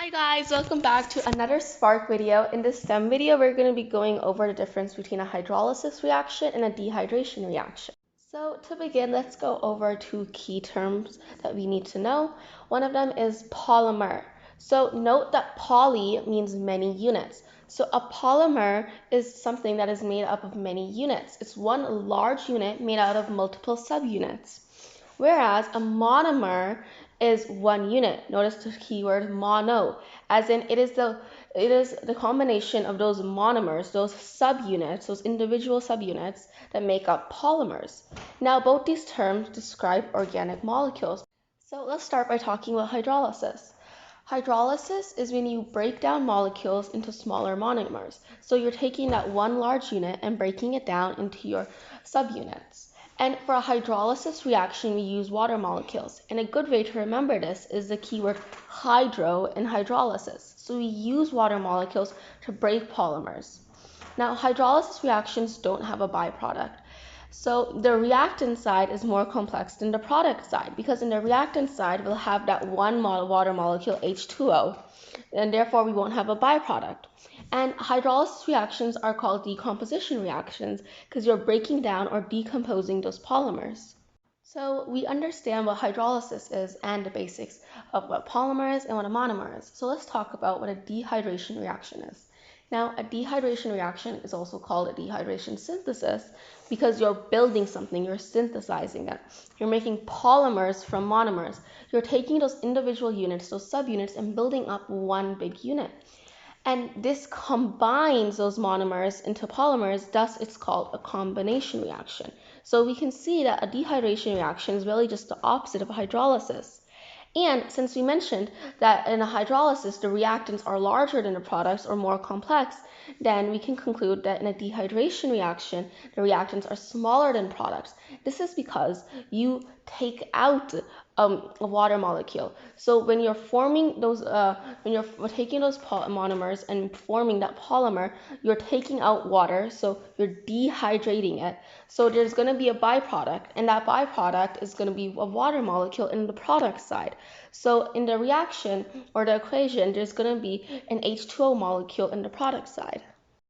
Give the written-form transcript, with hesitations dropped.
Hi guys, welcome back to another Spark video. In this STEM video, we're going to be going over the difference between a hydrolysis reaction and a dehydration reaction. So to begin, let's go over two key terms that we need to know. One of them is polymer. So note that poly means many units. So a polymer is something that is made up of many units. It's one large unit made out of multiple subunits. Whereas a monomer is one unit. Notice the keyword mono, as in it is the combination of those monomers, those subunits, those individual subunits that make up polymers. Now both these terms describe organic molecules. So let's start by talking about hydrolysis. Hydrolysis is when you break down molecules into smaller monomers. So you're taking that one large unit and breaking it down into your subunits. And for a hydrolysis reaction, we use water molecules. And a good way to remember this is the keyword hydro in hydrolysis. So we use water molecules to break polymers. Now, hydrolysis reactions don't have a byproduct. So the reactant side is more complex than the product side, because in the reactant side, we'll have that one water molecule, H2O, and therefore we won't have a byproduct. And hydrolysis reactions are called decomposition reactions because you're breaking down or decomposing those polymers. So we understand what hydrolysis is and the basics of what polymers and what a monomer is. So let's talk about what a dehydration reaction is. Now, a dehydration reaction is also called a dehydration synthesis because you're building something, you're synthesizing it. You're making polymers from monomers. You're taking those individual units, those subunits, and building up one big unit. And this combines those monomers into polymers, thus it's called a combination reaction. So we can see that a dehydration reaction is really just the opposite of a hydrolysis. And since we mentioned that in a hydrolysis the reactants are larger than the products or more complex, then we can conclude that in a dehydration reaction the reactants are smaller than products. This is because you take out a water molecule. So when you're forming those, when you're taking those monomers and forming that polymer, you're taking out water, so you're dehydrating it. So there's going to be a byproduct, and that byproduct is going to be a water molecule in the product side. So in the reaction or the equation, there's going to be an H2O molecule in the product side.